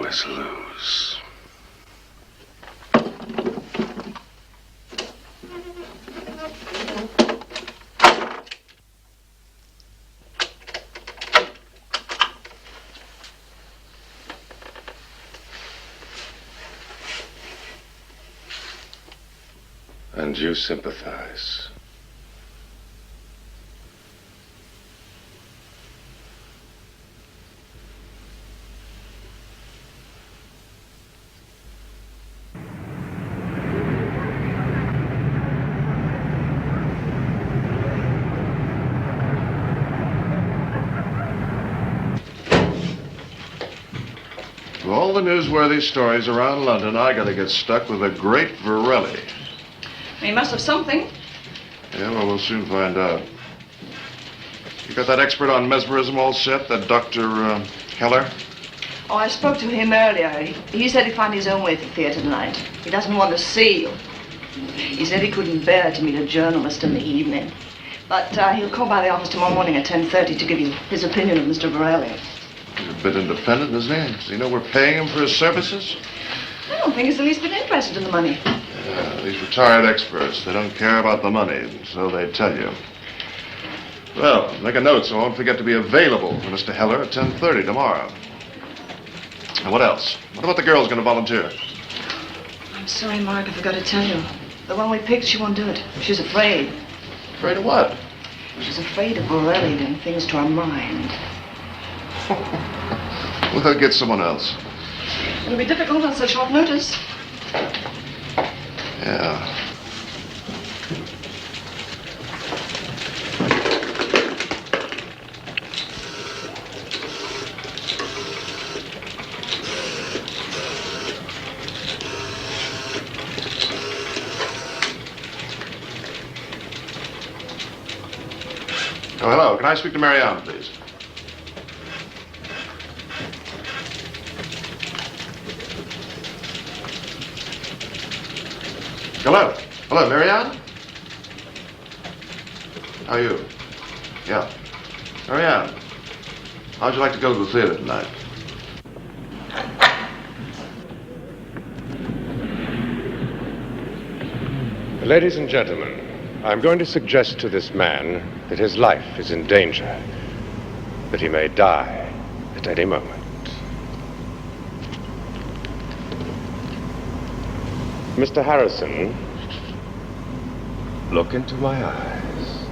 always lose. And you sympathize. With all the newsworthy stories around London, I gotta get stuck with a great Varelli. He must have something. Yeah, well, we'll soon find out. You got that expert on mesmerism all set, that Dr. Heller? Oh, I spoke to him earlier. He said he'd find his own way to the theater tonight. He doesn't want to see you. He said he couldn't bear to meet a journalist in the evening. But he'll call by the office tomorrow morning at 10:30 to give you his opinion of Mr. Varelli. He's a bit independent, isn't he? Does he know we're paying him for his services? I don't think he's the least bit interested in the money. Yeah, these retired experts, they don't care about the money, so they tell you. Well, make a note so I won't forget to be available for Mr. Heller at 10:30 tomorrow. And what else? What about the girl who's going to volunteer? I'm sorry, Mark, I forgot to tell you. The one we picked, she won't do it. She's afraid. Afraid of what? She's afraid of Varelli doing things to her mind. We'll get someone else. It'll be difficult on such short notice. Yeah. Oh, hello. Can I speak to Marianne, please? Hello. Hello, Marianne? How are you? Yeah. Marianne, how'd you like to go to the theater tonight? Ladies and gentlemen, I'm going to suggest to this man that his life is in danger, that he may die at any moment. Mr. Harrison, look into my eyes.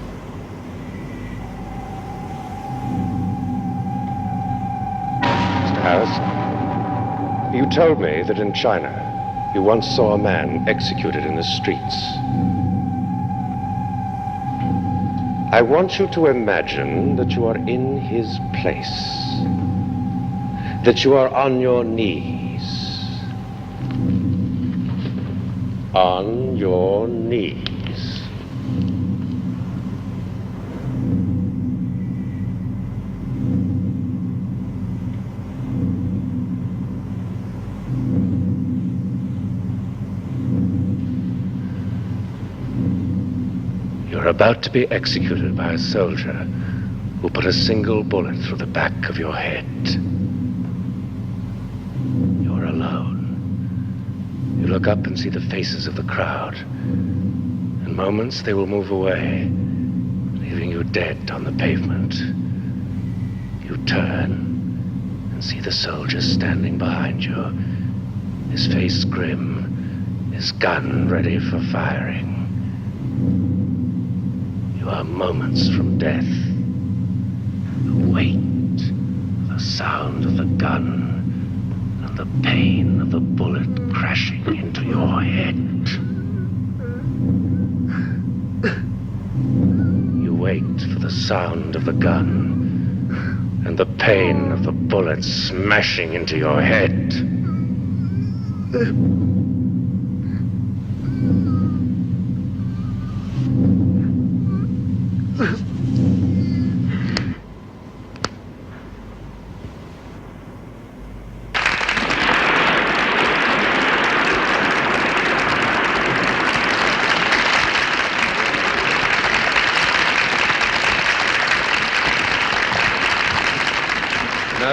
Mr. Harrison, you told me that in China you once saw a man executed in the streets. I want you to imagine that you are in his place, that you are on your knees. On your knees. You're about to be executed by a soldier who put a single bullet through the back of your head. You're alone. You look up and see the faces of the crowd. In moments, they will move away, leaving you dead on the pavement. You turn and see the soldier standing behind you, his face grim, his gun ready for firing. You are moments from death. You wait for the sound of the gun and the pain of the bullet crashing into your head. You wait for the sound of the gun and the pain of the bullet smashing into your head.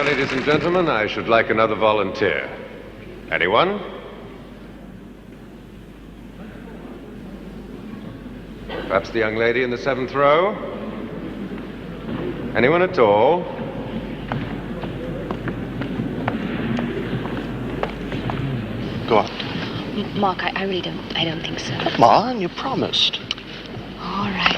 Now, ladies and gentlemen, I should like another volunteer. Anyone? Perhaps the young lady in the 7th row? Anyone at all? Go on. Mark, I really don't think so. Come on, you promised. All right.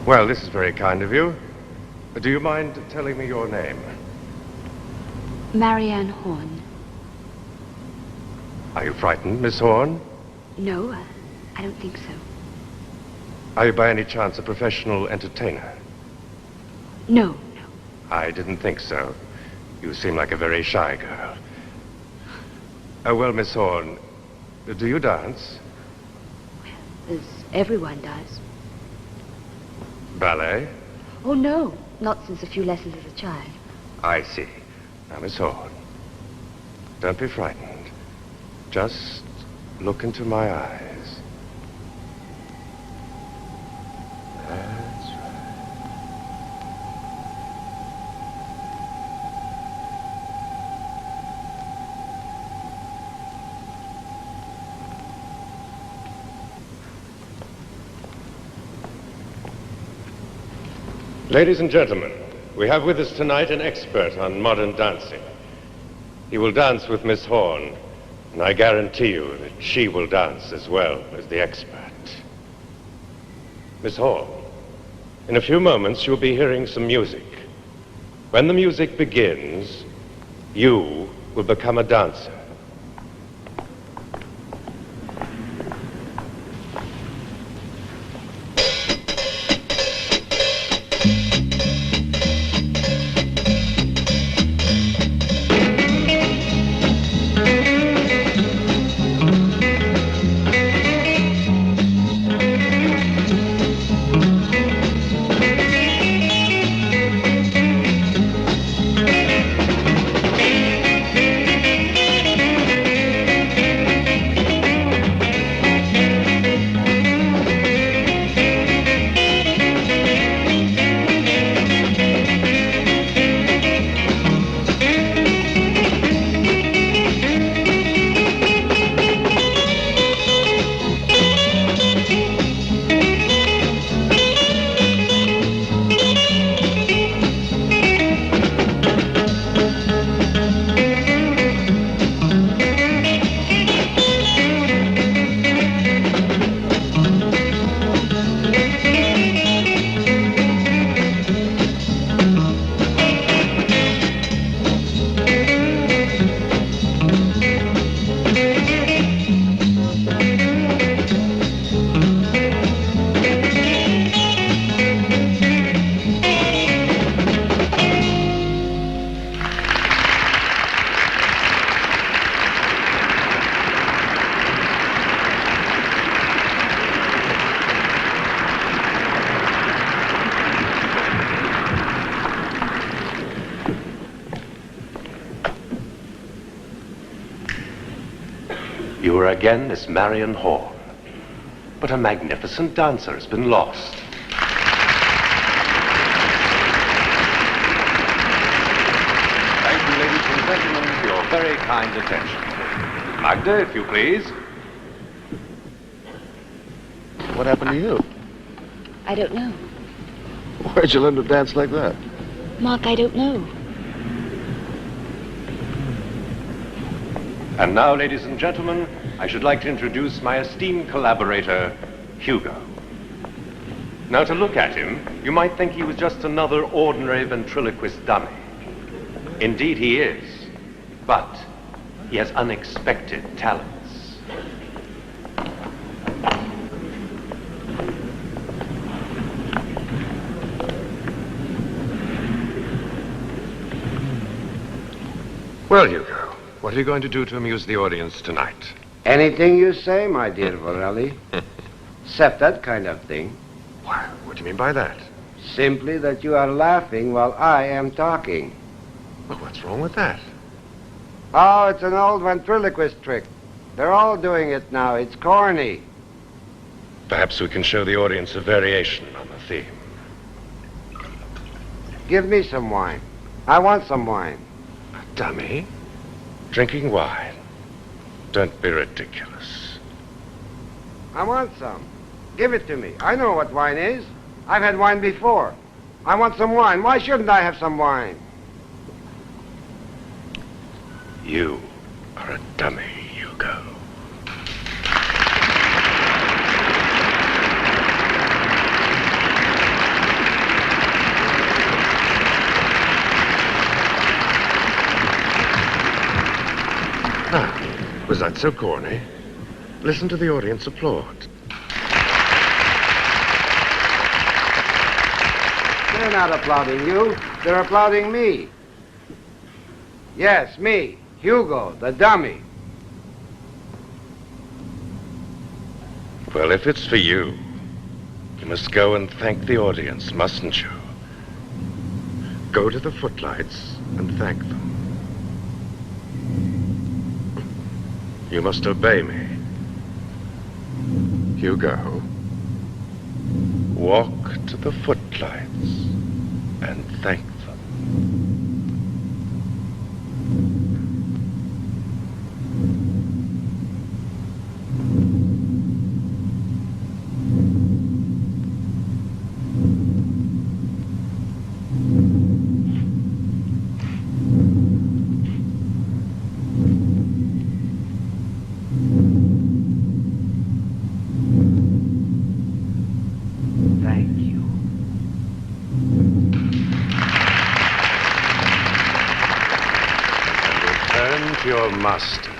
Well, this is very kind of you. Do you mind telling me your name? Marianne Horn. Are you frightened, Miss Horn? No, I don't think so. Are you by any chance a professional entertainer? No. I didn't think so. You seem like a very shy girl. Well, Miss Horn, do you dance? As everyone does. Ballet? Oh, no. Not since a few lessons as a child. I see. Now, Miss Horn, don't be frightened. Just look into my eyes. That's right. Ladies and gentlemen, we have with us tonight an expert on modern dancing. He will dance with Miss Horn, and I guarantee you that she will dance as well as the expert. Miss Horn, in a few moments you'll be hearing some music. When the music begins, you will become a dancer. You are again Miss Marian Horn. But a magnificent dancer has been lost. Thank you, ladies and gentlemen, for your very kind attention. Magda, if you please. What happened to you? I don't know. Where'd you learn to dance like that? Mark, I don't know. And now, ladies and gentlemen, I should like to introduce my esteemed collaborator, Hugo. Now, to look at him, you might think he was just another ordinary ventriloquist dummy. Indeed, he is. But he has unexpected talents. Well, Hugo, what are you going to do to amuse the audience tonight? Anything you say, my dear Vorelli. accept that kind of thing. Why, what do you mean by that? Simply that you are laughing while I am talking. Well, what's wrong with that? Oh, it's an old ventriloquist trick. They're all doing it now. It's corny. Perhaps we can show the audience a variation on the theme. Give me some wine. I want some wine. A dummy? Drinking wine? Don't be ridiculous. I want some. Give it to me. I know what wine is. I've had wine before. I want some wine. Why shouldn't I have some wine? You are a dummy, Hugo. Now, was that so corny? Listen to the audience applaud. They're not applauding you. They're applauding me. Yes, me, Hugo, the dummy. Well, if it's for you, you must go and thank the audience, mustn't you? Go to the footlights and thank them. You must obey me. Hugo. Walk to the footlights and thank them. Thank you. And return to your master.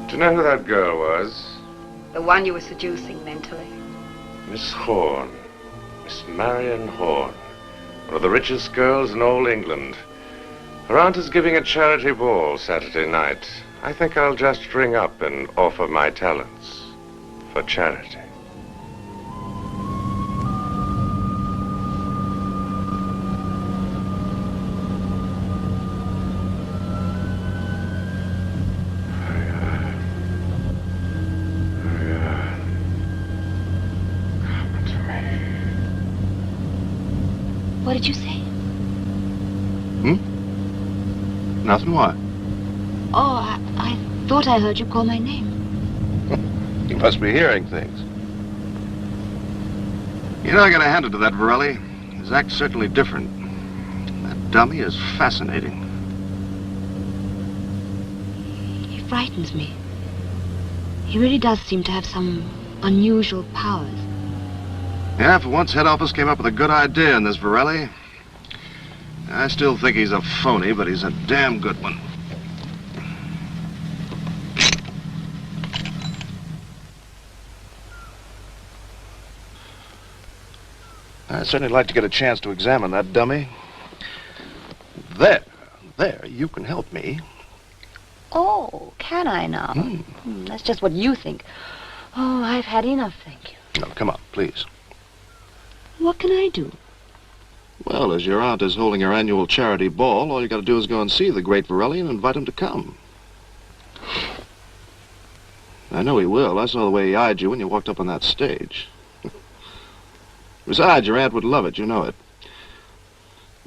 Do you know who that girl was? The one you were seducing mentally. Miss Horn. Miss Marion Horn. One of the richest girls in all England. Her aunt is giving a charity ball Saturday night. I think I'll just ring up and offer my talents for charity. What did you say? Nothing, what? Oh, I thought I heard you call my name. You must be hearing things. You know, I gotta hand it to that Varelli. His act's certainly different. That dummy is fascinating. He frightens me. He really does seem to have some unusual powers. Yeah, for once, head office came up with a good idea in this Varelli. I still think he's a phony, but he's a damn good one. I'd certainly like to get a chance to examine that dummy. There, you can help me. Oh, can I now? That's just what you think. Oh, I've had enough, thank you. No, come on, please. What can I do? Well, as your aunt is holding her annual charity ball, all you got to do is go and see the great Varelli and invite him to come. I know he will. I saw the way he eyed you when you walked up on that stage. Besides, your aunt would love it, you know it.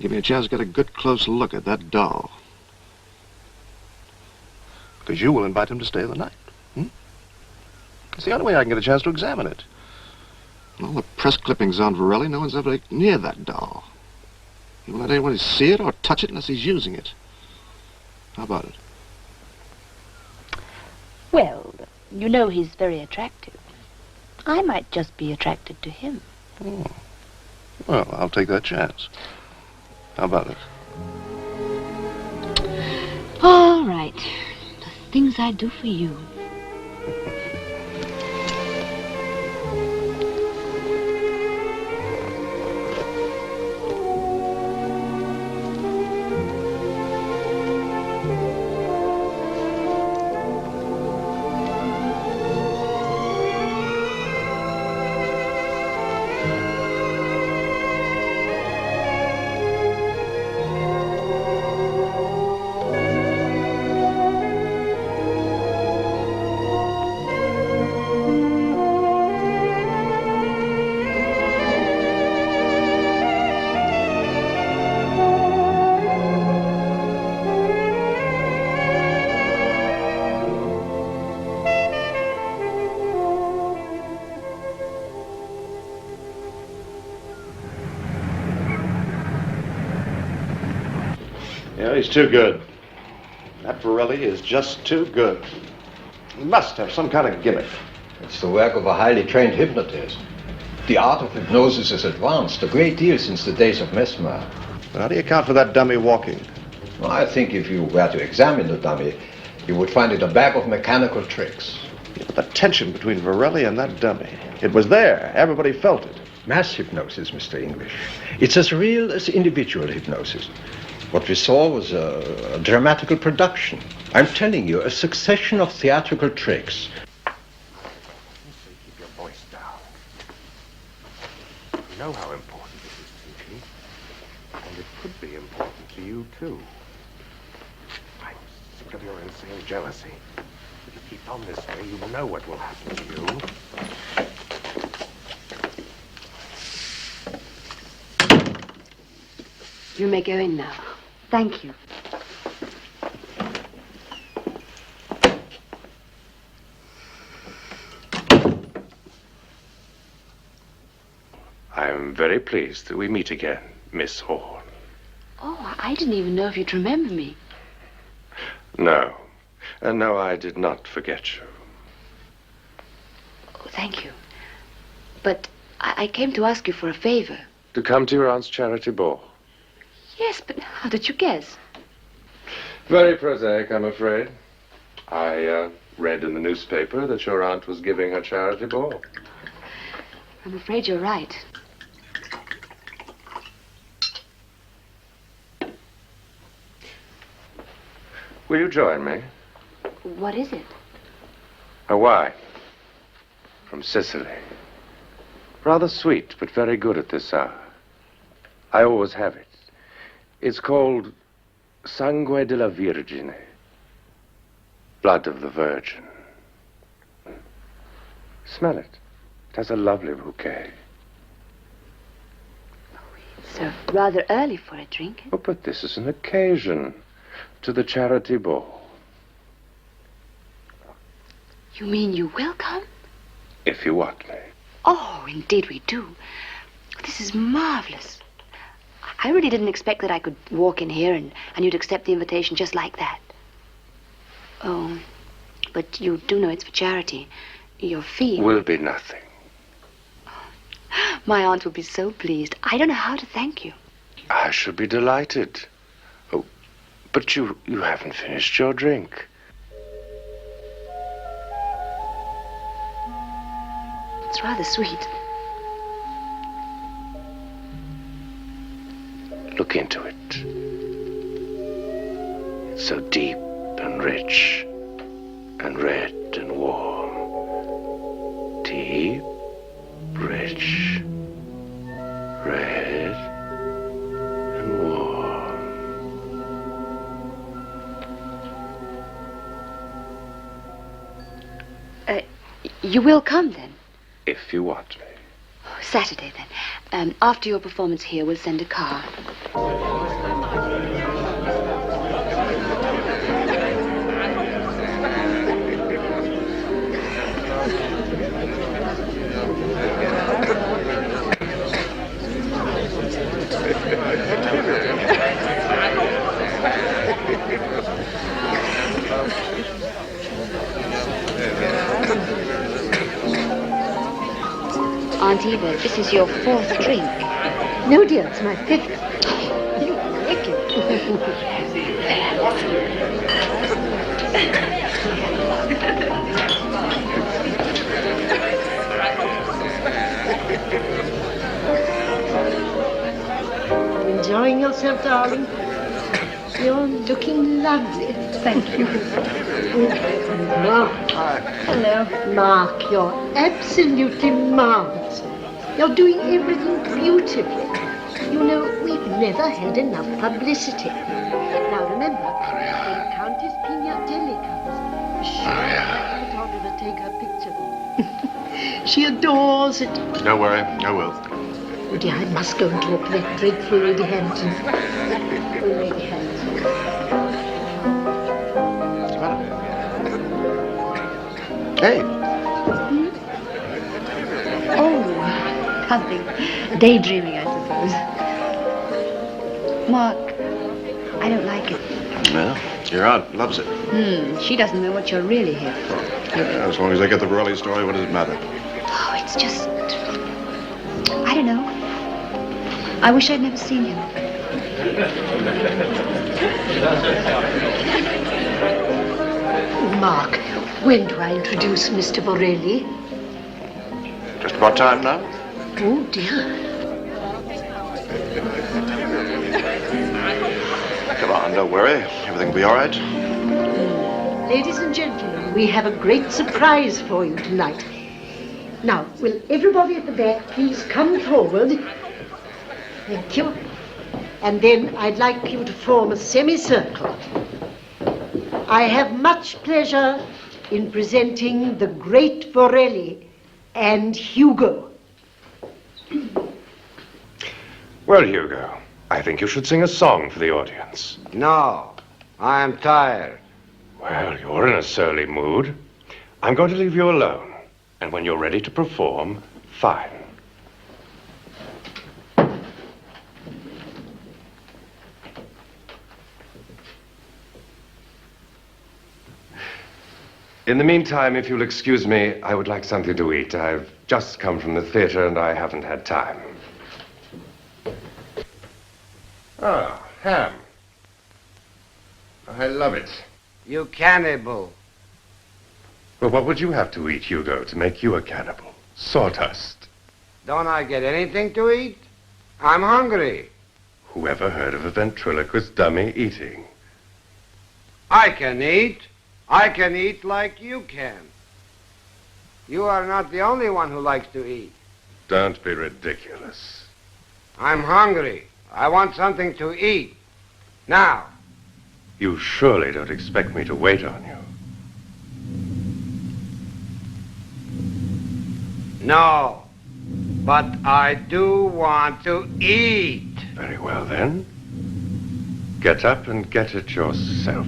Give me a chance to get a good close look at that doll. Because you will invite him to stay the night. It's the only way I can get a chance to examine it. All the press clippings on Varelli, no one's ever near that doll. He won't let anyone see it or touch it unless he's using it. How about it? Well, you know he's very attractive. I might just be attracted to him. Oh. Well, I'll take that chance. How about it? All right. The things I do for you. Yeah, he's too good. That Varelli is just too good. He must have some kind of gimmick. It's the work of a highly trained hypnotist. The art of hypnosis has advanced a great deal since the days of Mesmer. But how do you account for that dummy walking? Well, I think if you were to examine the dummy, you would find it a bag of mechanical tricks. Yeah, but the tension between Varelli and that dummy. It was there. Everybody felt it. Mass hypnosis, Mr. English. It's as real as individual hypnosis. What we saw was a dramatical production. I'm telling you, a succession of theatrical tricks. Keep your voice down. You know how important this is to me. And it could be important to you, too. I'm sick of your insane jealousy. If you keep on this way, you will know what will happen to you. You may go in now. Thank you. I am very pleased that we meet again, Miss Horn. Oh, I didn't even know if you'd remember me. No. No, I did not forget you. Oh, thank you. But I came to ask you for a favor. To come to your aunt's charity ball. Yes, but how did you guess? Very prosaic, I'm afraid. I read in the newspaper that your aunt was giving her charity ball. I'm afraid you're right. Will you join me? What is it? A wine. From Sicily. Rather sweet, but very good at this hour. I always have it. It's called Sangue della Virgine. Blood of the Virgin. Smell it. It has a lovely bouquet. It's rather early for a drink. Oh, but this is an occasion to the charity ball. You mean you will come? If you want me. Oh, indeed we do. This is marvelous. I really didn't expect that I could walk in here and you'd accept the invitation just like that. Oh, but you do know it's for charity. Your fee... Will be nothing. My aunt will be so pleased. I don't know how to thank you. I should be delighted. Oh, but you haven't finished your drink. It's rather sweet. Look into it. It's so deep and rich and red and warm. Deep, rich, red and warm. You will come then? If you want me. Saturday then. After your performance here, we'll send a car. Aunt Eva, this is your fourth drink. No, dear, it's my fifth. Enjoying yourself, darling? You're looking lovely. Thank you. Mark. Hello. Mark, you're absolutely marvelous. You're doing everything beautifully. You know, we've never had enough publicity. Now remember, when Countess Pignatelli comes, I told her to take her picture. She adores it. Don't worry, I will. Oh dear, I must go and talk to that dreadful Lady Hampton. Oh, Lady Hampton. What's the matter? Hey. Oh, nothing. Daydreaming, I suppose. Mark, I don't like it. Well, your aunt loves it. She doesn't know what you're really here for. Yeah, as long as I get the Borelli story, what does it matter? Oh, it's just... I don't know. I wish I'd never seen him. Mark, when do I introduce Mr. Borelli? Just about time now. Oh, dear. Come on, don't worry. Everything will be all right. Ladies and gentlemen, we have a great surprise for you tonight. Now, will everybody at the back please come forward? Thank you. And then I'd like you to form a semicircle. I have much pleasure in presenting the great Borelli and Hugo. Well, Hugo, I think you should sing a song for the audience. No, I am tired. Well, you're in a surly mood. I'm going to leave you alone. And when you're ready to perform, fine. In the meantime, if you'll excuse me, I would like something to eat. I've just come from the theater and I haven't had time. Ah, ham. I love it. You cannibal. Well, what would you have to eat, Hugo, to make you a cannibal? Sawdust. Don't I get anything to eat? I'm hungry. Whoever heard of a ventriloquist dummy eating? I can eat. I can eat like you can. You are not the only one who likes to eat. Don't be ridiculous. I'm hungry. I want something to eat. Now. You surely don't expect me to wait on you. No. But I do want to eat. Very well, then. Get up and get it yourself.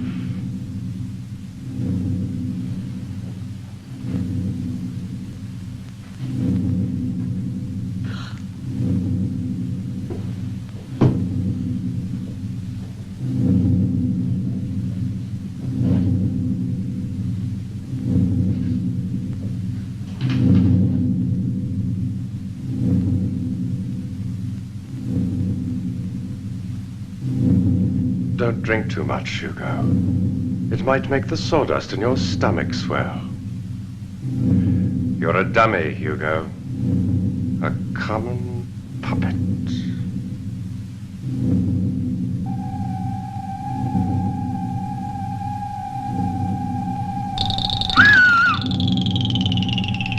Don't drink too much, Hugo. It might make the sawdust in your stomach swell. You're a dummy, Hugo. A common puppet.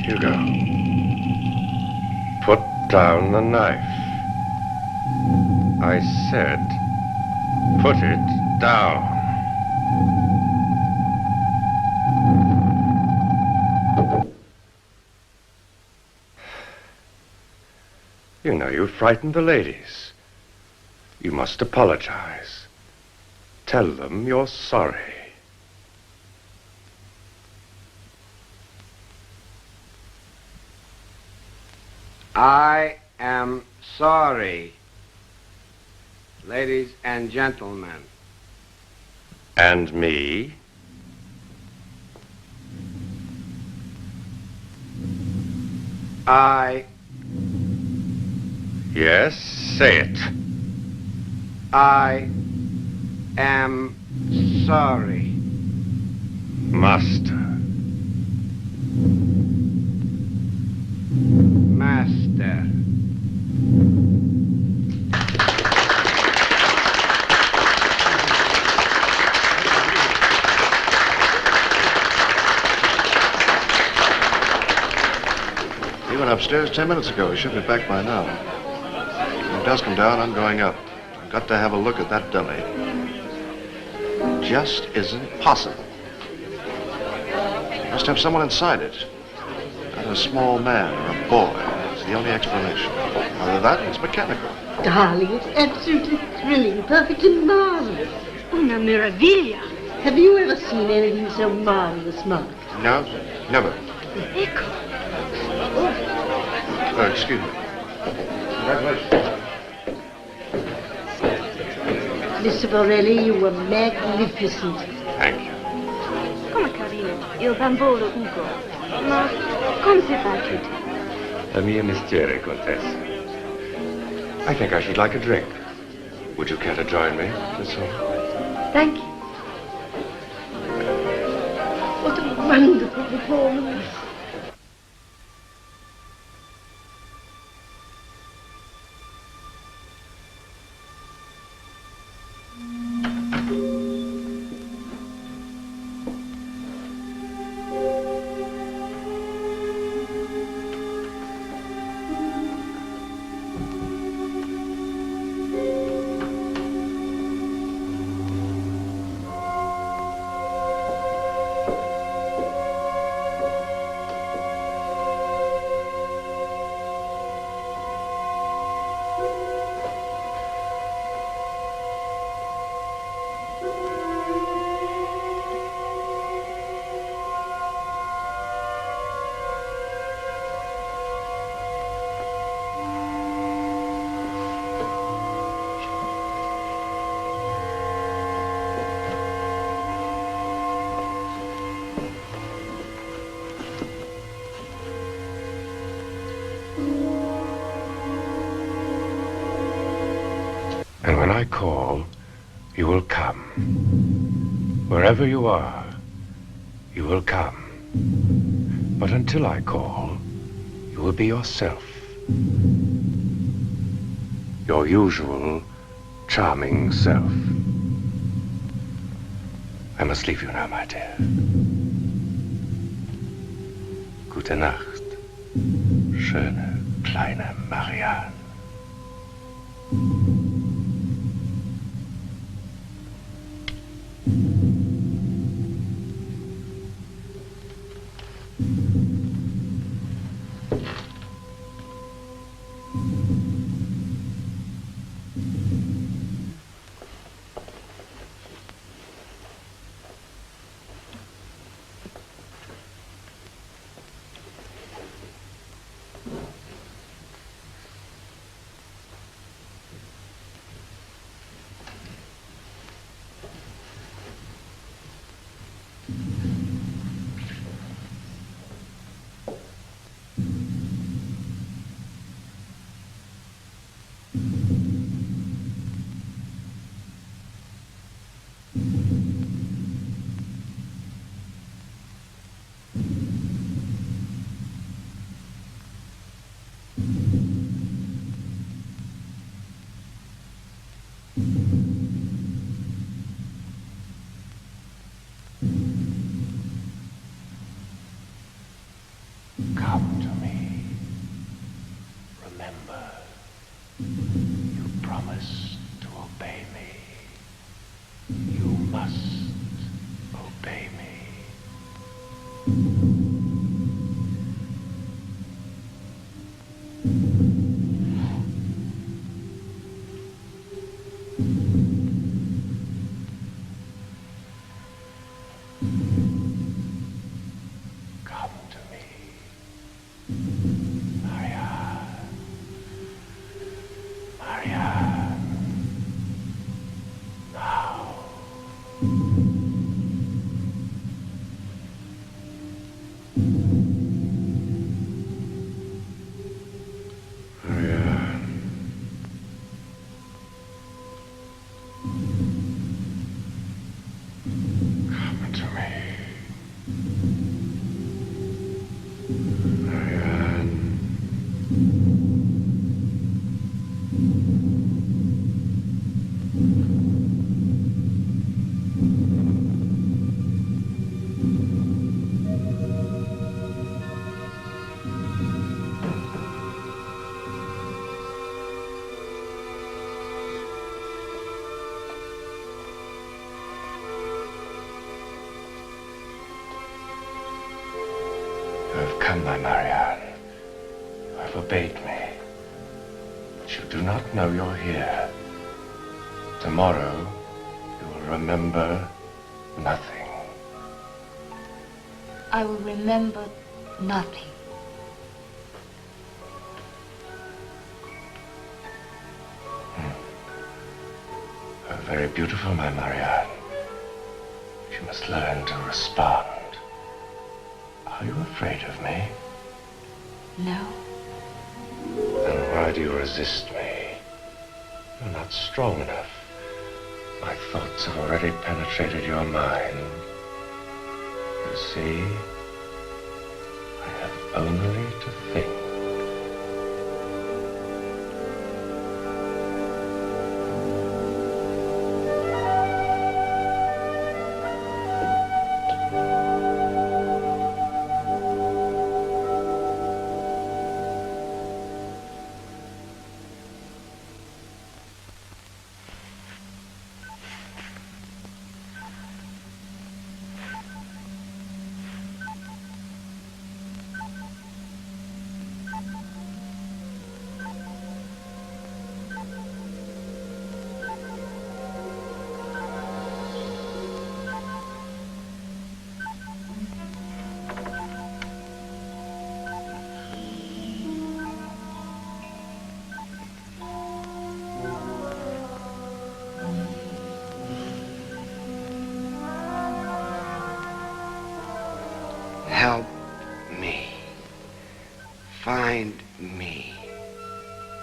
Hugo, put down the knife. I said, put it down. You know, you frightened the ladies. You must apologize. Tell them you're sorry. I am sorry, ladies and gentlemen. And me? Yes, say it. I am sorry. Master. Master. He went upstairs 10 minutes ago. He should be back by now. When he does come down, I'm going up. I've got to have a look at that dummy. Just isn't possible. Must have someone inside it. Either a small man or a boy. It's the only explanation. Other than that, it's mechanical. Darling, it's absolutely thrilling, perfectly marvelous. Una meraviglia. Have you ever seen anything so marvelous, Mark? No, never. Ecco. Excuse me. Congratulations. Mr. Borelli, you were magnificent. Thank you. Come carino, il bambolo Ugo. Ma come si fa, Judy? A mio mestiere, Contessa. I think I should like a drink. Would you care to join me, Miss Hall? Thank you. What a wonderful performance. And when I call, you will come. Wherever you are, you will come. But until I call, you will be yourself. Your usual, charming self. I must leave you now, my dear. Gute Nacht, schöne kleine Marianne. Come to me. Remember, you promised to obey me. You must obey me. Come to me. Marianne. Marianne. Now. come, my Marianne. You have obeyed me. But you do not know you're here. Tomorrow, you will remember nothing. I will remember nothing. You're very beautiful, my Marianne. You must learn to respond. Are you afraid of me? No. Then why do you resist me? You're not strong enough. My thoughts have already penetrated your mind. You see, I have only to think. Help me. Find me.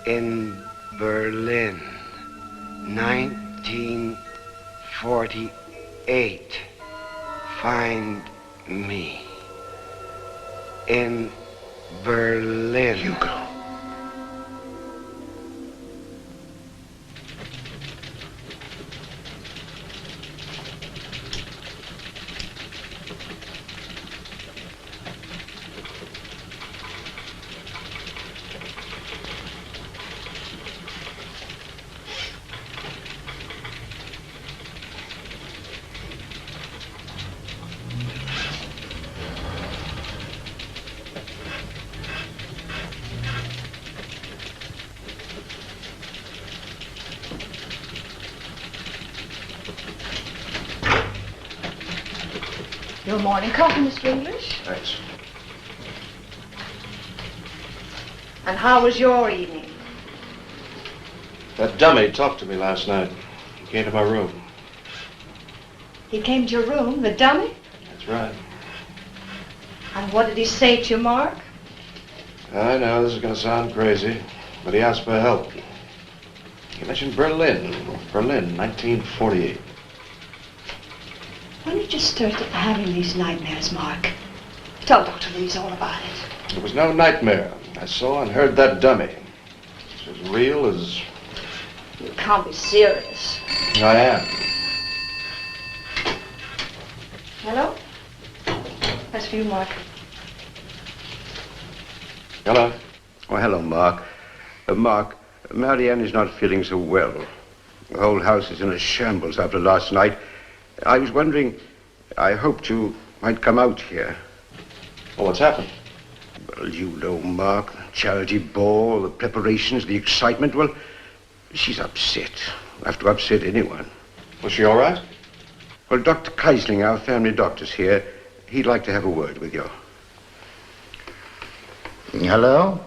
In Berlin, 1948. Find me. In Berlin. Hugo. Your morning coffee, Mr. English. Thanks. And how was your evening? That dummy talked to me last night. He came to my room. He came to your room, the dummy? That's right. And what did he say to you, Mark? I know this is going to sound crazy, but he asked for help. He mentioned Berlin. Berlin, 1948. When did you start having these nightmares, Mark? Tell Dr. Lees all about it. It was no nightmare. I saw and heard that dummy. It's as real as... You can't be serious. I am. Hello? That's for you, Mark. Hello. Oh, hello, Mark. Mark, Marianne is not feeling so well. The whole house is in a shambles after last night. I was wondering, I hoped you might come out here. Well, what's happened? Well, you know, Mark, the charity ball, the preparations, the excitement. Well, she's upset. Have to upset anyone. Was she all right? Well, Dr. Keisling, our family doctor's here. He'd like to have a word with you. Hello?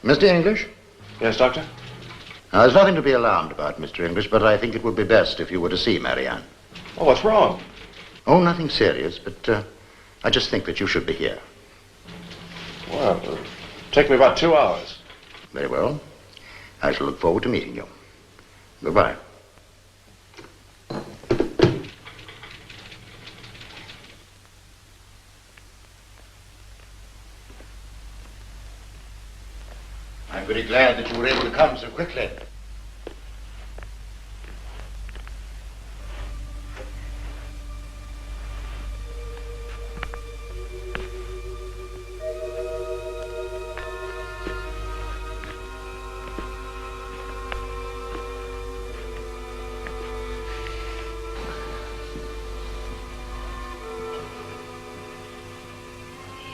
Mr. English? Yes, Doctor? There's nothing to be alarmed about, Mr. English, but I think it would be best if you were to see Marianne. Oh, what's wrong? Oh, nothing serious, but I just think that you should be here. Well, it'll take me about 2 hours. Very well. I shall look forward to meeting you. Goodbye. I'm very glad that you were able to come so quickly.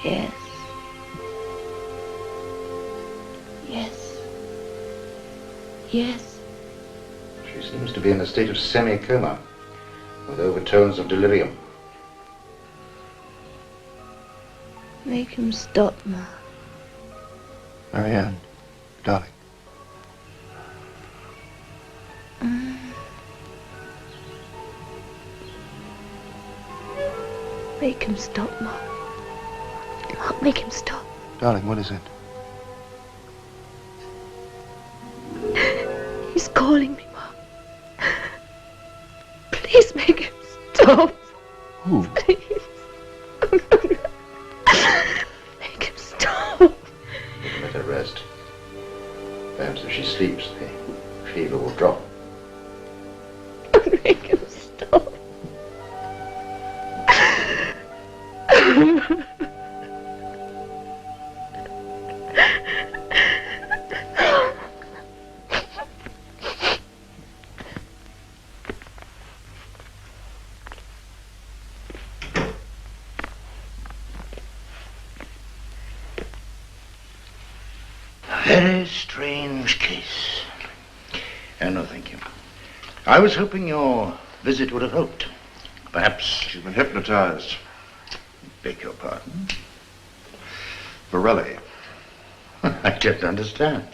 Yes. Yes. She seems to be in a state of semi-coma, with overtones of delirium. Make him stop, Ma. Marianne, darling. Make him stop, Ma. Ma, make him stop. Darling, what is it? He's calling me, Ma. Please make him stop. Who? Please. Make him stop. Let her rest. Perhaps if she sleeps, the fever will drop. Make him stop. Very strange case. No, thank you. I was hoping your visit would have helped. Perhaps... She's been hypnotized. Beg your pardon? Borelli. I don't understand.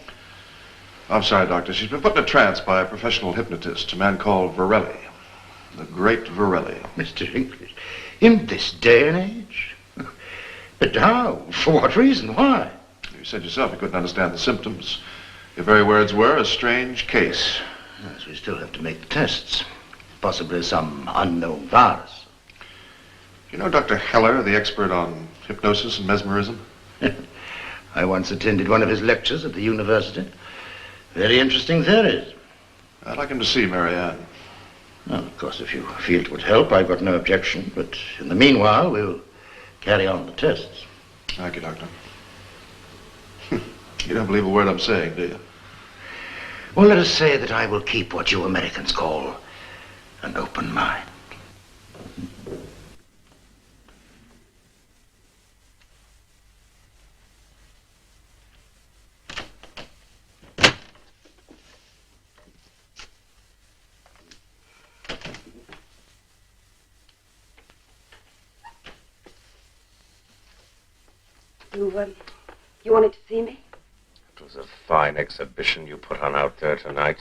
I'm sorry, Doctor. She's been put in a trance by a professional hypnotist, a man called Borelli. The great Borelli. Mr. English, in this day and age? But how? For what reason? Why? You said yourself you couldn't understand the symptoms. Your very words were a strange case. Yes, we still have to make the tests. Possibly some unknown virus. You know Dr. Heller, the expert on hypnosis and mesmerism? I once attended one of his lectures at the university. Very interesting theories. I'd like him to see Marianne. Well, of course, if you feel it would help, I've got no objection. But in the meanwhile, we'll carry on the tests. Thank you, Doctor. You don't believe a word I'm saying, do you? Well, let us say that I will keep what you Americans call an open mind. You wanted to see me? It was a fine exhibition you put on out there tonight.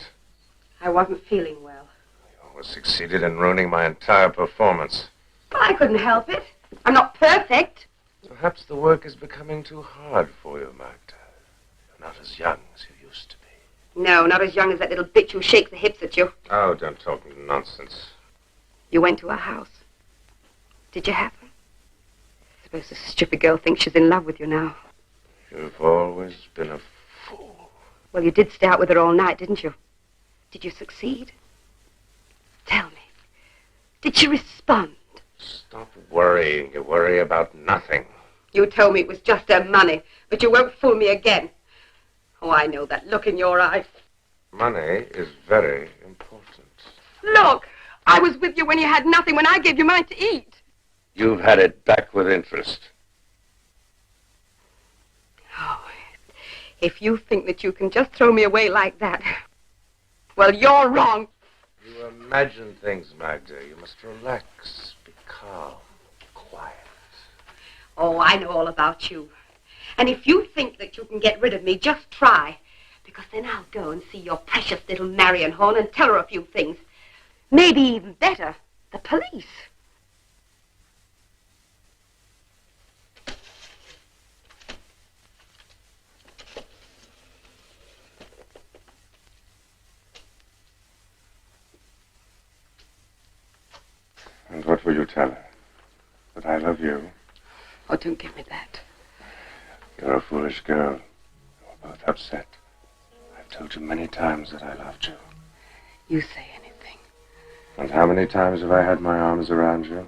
I wasn't feeling well. You almost succeeded in ruining my entire performance. But I couldn't help it. I'm not perfect. Perhaps the work is becoming too hard for you, Magda. You're not as young as you used to be. No, not as young as that little bitch who shakes the hips at you. Oh, don't talk nonsense. You went to her house. Did you have her? Suppose the stupid girl thinks she's in love with you now. You've always been a fool. Well, you did stay out with her all night, didn't you? Did you succeed? Tell me. Did she respond? Stop worrying. You worry about nothing. You told me it was just her money, but you won't fool me again. Oh, I know that look in your eye. Money is very important. Look, I was with you when you had nothing, when I gave you mine to eat. You've had it back with interest. Oh, if you think that you can just throw me away like that, well, you're wrong. You imagine things, Magda. You must relax, be calm, quiet. Oh, I know all about you. And if you think that you can get rid of me, just try. Because then I'll go and see your precious little Marion Horn and tell her a few things. Maybe even better, the police. And what will you tell her? That I love you? Oh, don't give me that. You're a foolish girl. You're both upset. I've told you many times that I loved you. You say anything. And how many times have I had my arms around you?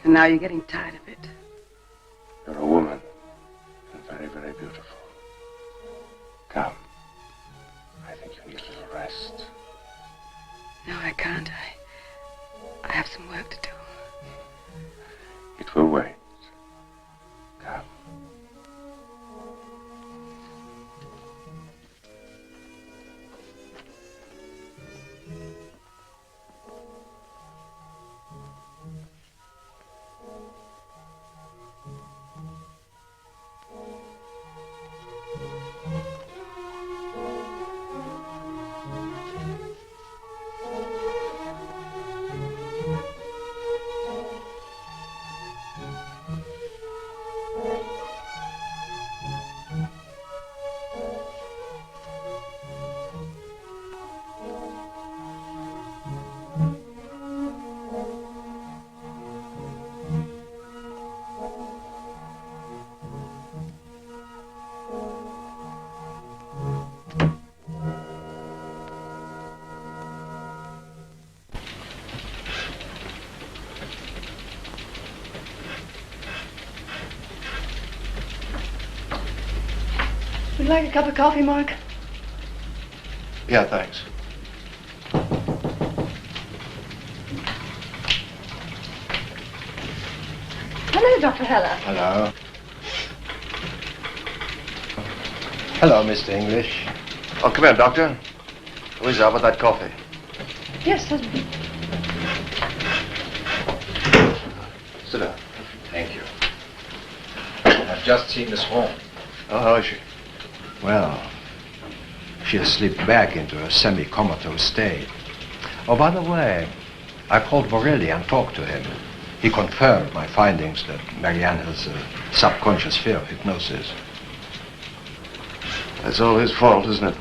And now you're getting tired of it. You're a woman. And very, very beautiful. Come. I think you need a little rest. No, I can't. I have some work to do. It will wait. Come. Would you like a cup of coffee, Mark? Yeah, thanks. Hello, Dr. Heller. Hello. Hello, Mr. English. Oh, come here, Doctor. Who's up with that coffee? Yes, husband. Sit down. Thank you. I've just seen Miss Hall. Oh, how is she? Well, she has slipped back into a semi-comatose state. Oh, by the way, I called Borelli and talked to him. He confirmed my findings that Marianne has a subconscious fear of hypnosis. That's all his fault, isn't it?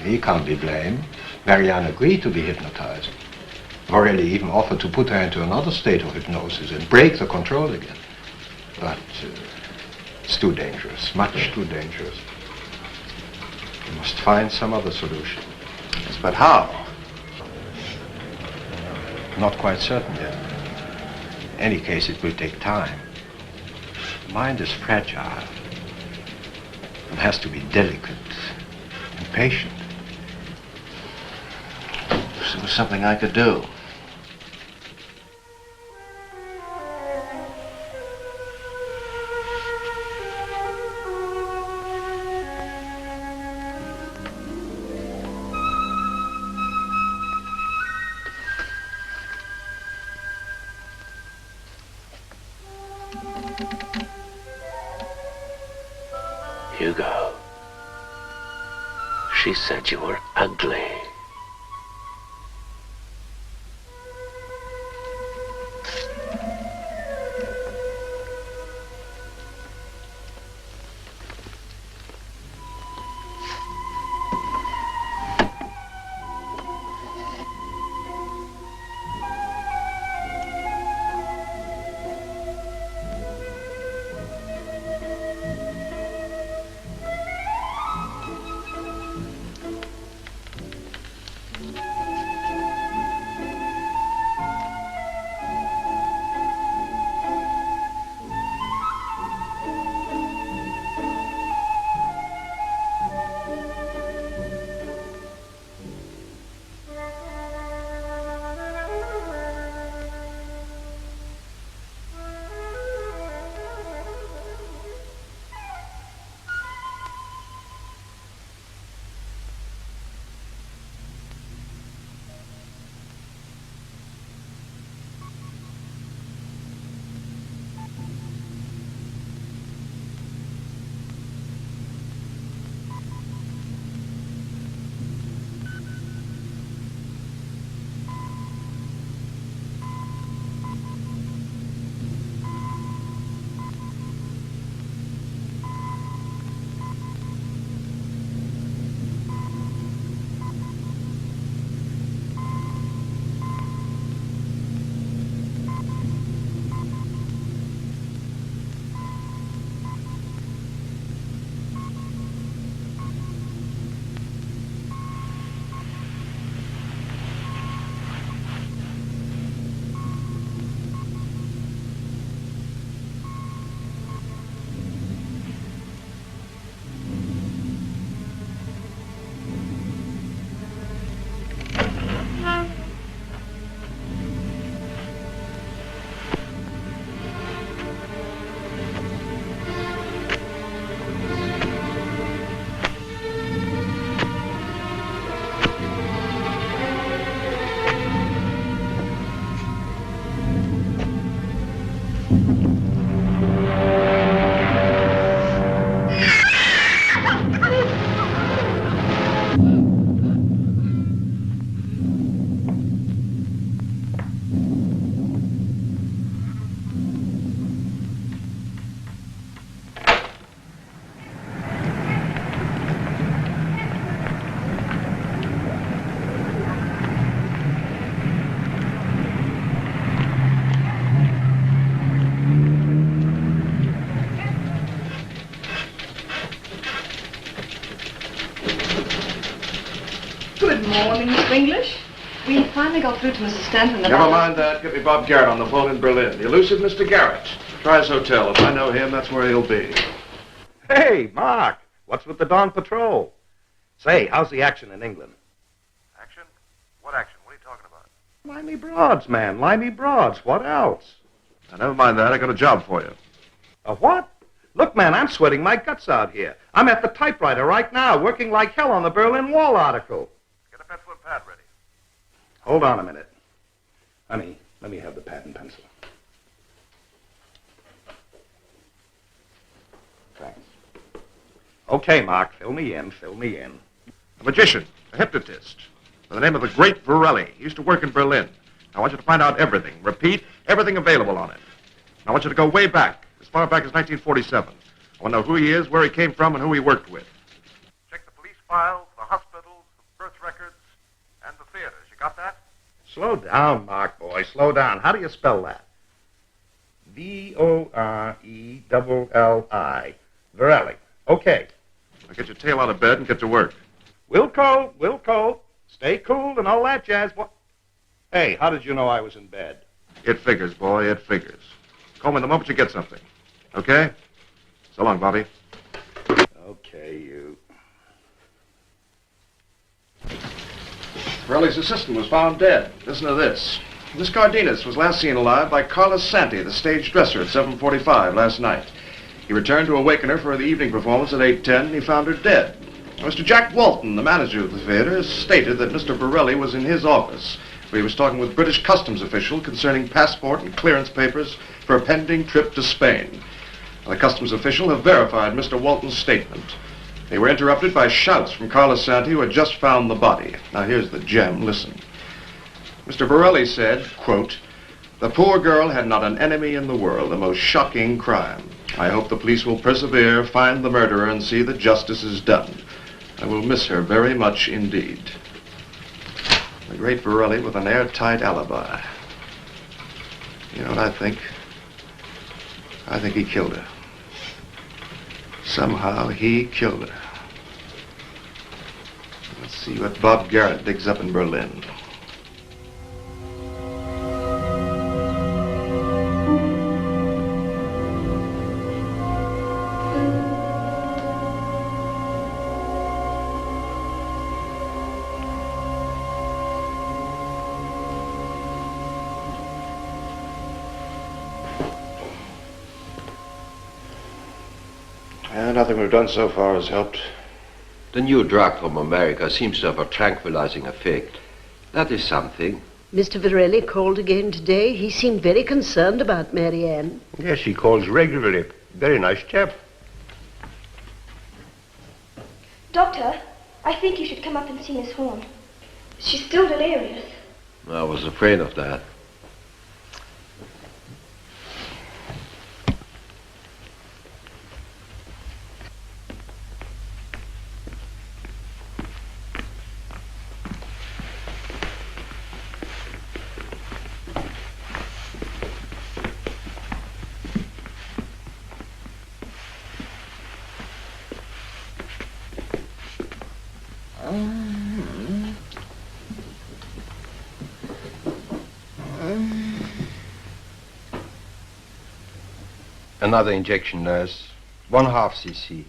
He can't be blamed. Marianne agreed to be hypnotized. Borelli even offered to put her into another state of hypnosis and break the control again. But it's too dangerous, much too dangerous. We must find some other solution. Yes, but how? Not quite certain yet. In any case, it will take time. The mind is fragile. It has to be delicate and patient. If there was something I could do. Hugo, she said you were ugly. Good morning, Mr. English. We finally got through to Mrs. Stanton. Never mind that. Get me Bob Garrett on the phone in Berlin. The elusive Mr. Garrett. Try his hotel. If I know him, that's where he'll be. Hey, Mark. What's with the dawn patrol? Say, how's the action in England? Action? What action? What are you talking about? Limey Broads, man. Limey Broads. What else? Now, never mind that. I got a job for you. A what? Look, man, I'm sweating my guts out here. I'm at the typewriter right now, working like hell on the Berlin Wall article. Get a pencil and pad ready. Hold on a minute. Honey, let me have the pad and pencil. Thanks. Okay, Mark, fill me in. A magician, a hypnotist, by the name of the Great Borelli. He used to work in Berlin. I want you to find out everything. Repeat, everything available on him. I want you to go way back, as far back as 1947. I want to know who he is, where he came from, and who he worked with. Check the police files, the hospitals, the birth records, and the theaters. You got that? Slow down, Mark, boy. Slow down. How do you spell that? Vorelli. Borelli. Okay. Now get your tail out of bed and get to work. Wilco. Stay cool and all that jazz. What? Hey, how did you know I was in bed? It figures, boy, it figures. Call me the moment you get something. Okay? So long, Bobby. Okay, you. Borelli's assistant was found dead. Listen to this. Miss Cardenas was last seen alive by Carlos Santi, the stage dresser, at 7:45 last night. He returned to awaken her for the evening performance at 8:10, and he found her dead. Mr. Jack Walton, the manager of the theater, has stated that Mr. Borelli was in his office, where he was talking with British customs official concerning passport and clearance papers for a pending trip to Spain. The customs official have verified Mr. Walton's statement. They were interrupted by shouts from Carlos Santi, who had just found the body. Now here's the gem, listen. Mr. Borelli said, quote, "The poor girl had not an enemy in the world, a most shocking crime. I hope the police will persevere, find the murderer, and see that justice is done. I will miss her very much indeed." The great Borelli with an airtight alibi. You know what I think? I think he killed her. Somehow he killed her. Let's see what Bob Garrett digs up in Berlin. Nothing we've done so far has helped. The new drug from America seems to have a tranquilizing effect. That is something. Mr. Borelli called again today. He seemed very concerned about Marianne. Yes, he calls regularly. Very nice chap. Doctor, I think you should come up and see Miss Horn. She's still delirious. I was afraid of that. Another injection, nurse. 1/2 cc.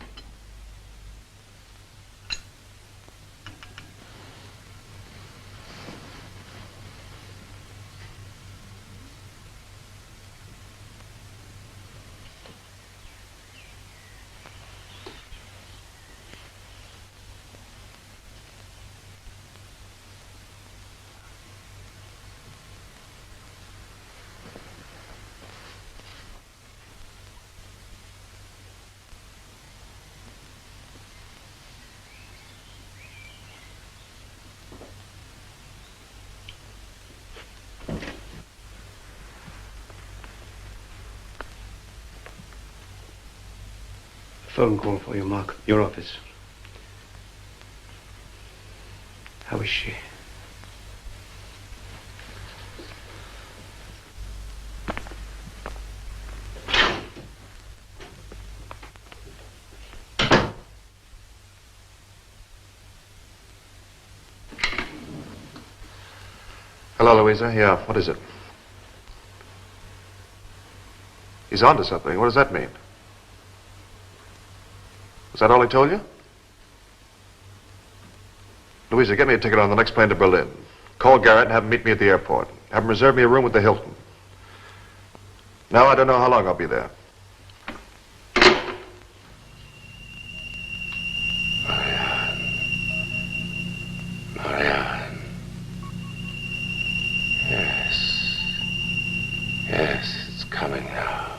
Phone call for you, Mark. Your office. How is she? Hello, Louisa. Yeah, what is it? He's onto something. What does that mean? Was that all he told you? Louisa, get me a ticket on the next plane to Berlin. Call Garrett and have him meet me at the airport. Have him reserve me a room with the Hilton. Now I don't know how long I'll be there. Marianne. Yes. Yes, it's coming now.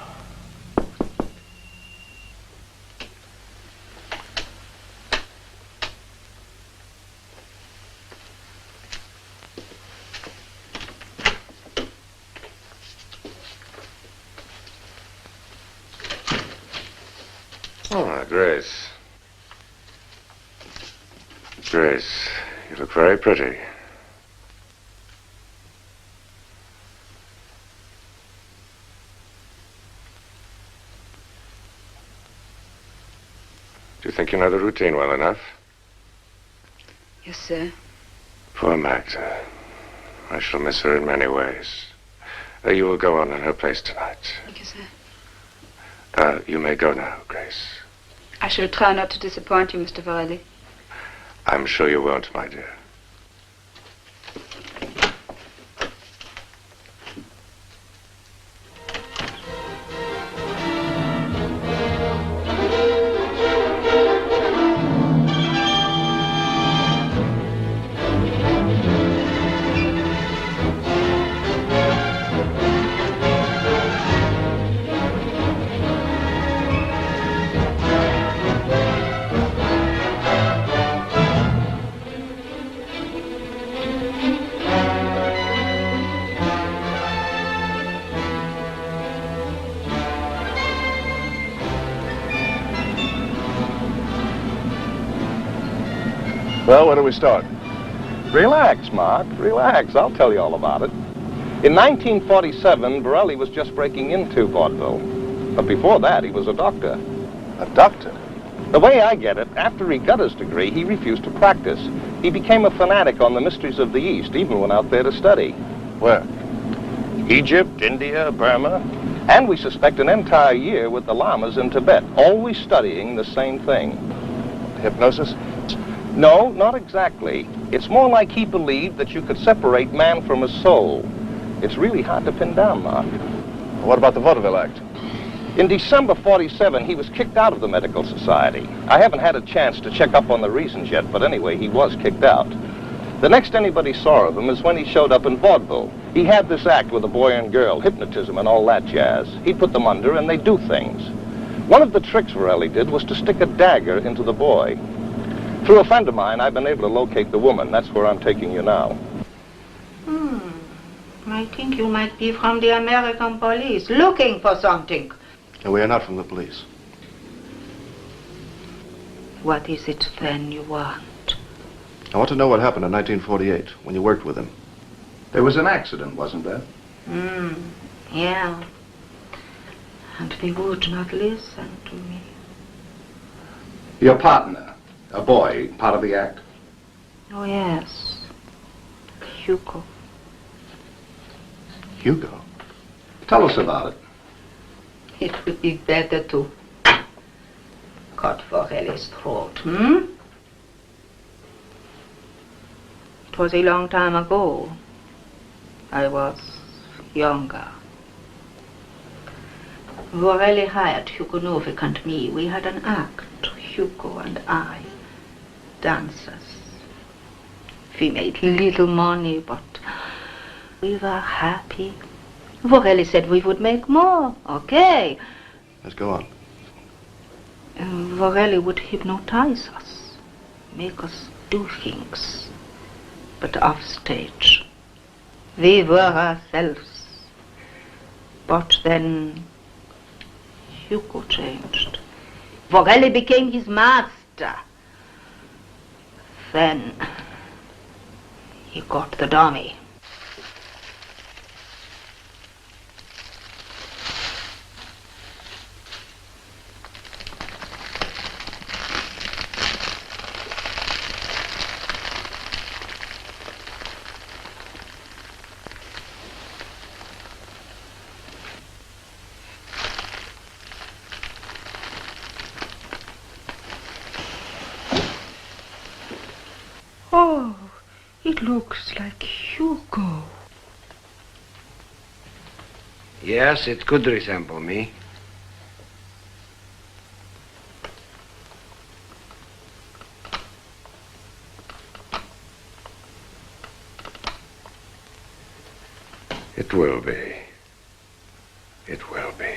Oh, Grace. Grace, you look very pretty. Do you think you know the routine well enough? Yes, sir. Poor Magda. I shall miss her in many ways. You will go on in her place tonight. Thank you, sir. You may go now, Grace. I shall try not to disappoint you, Mr. Varelli. I'm sure you won't, my dear. Well, where do we start? Relax, Mark, relax. I'll tell you all about it. In 1947, Borelli was just breaking into vaudeville. But before that, he was a doctor. A doctor? The way I get it, after he got his degree, he refused to practice. He became a fanatic on the mysteries of the East, even went out there to study. Where? Egypt, India, Burma. And we suspect an entire year with the lamas in Tibet, always studying the same thing. Hypnosis? No, not exactly. It's more like he believed that you could separate man from his soul. It's really hard to pin down, Mark. What about the Vaudeville Act? In December 47, he was kicked out of the Medical Society. I haven't had a chance to check up on the reasons yet, but anyway, he was kicked out. The next anybody saw of him is when he showed up in vaudeville. He had this act with a boy and girl, hypnotism and all that jazz. He'd put them under and they'd do things. One of the tricks Varelli did was to stick a dagger into the boy. Through a friend of mine, I've been able to locate the woman. That's where I'm taking you now. I think you might be from the American police, looking for something. No, we are not from the police. What is it then you want? I want to know what happened in 1948, when you worked with him. There was an accident, wasn't there? Yeah. And they would not listen to me. Your partner, a boy, part of the act? Oh, yes. Hugo. Hugo? Tell us about it. It would be better to cut Varelli's throat, It was a long time ago. I was younger. Varelli hired Hugo Novik and me. We had an act, Hugo and I, dancers. We made little money, but we were happy. Varelli said we would make more. Okay. Let's go on. Varelli would hypnotize us, make us do things. But off stage, we were ourselves. But then Hugo changed. Varelli became his master. Then he got the dummy. Oh, looks like Hugo. Yes, it could resemble me. It will be. It will be.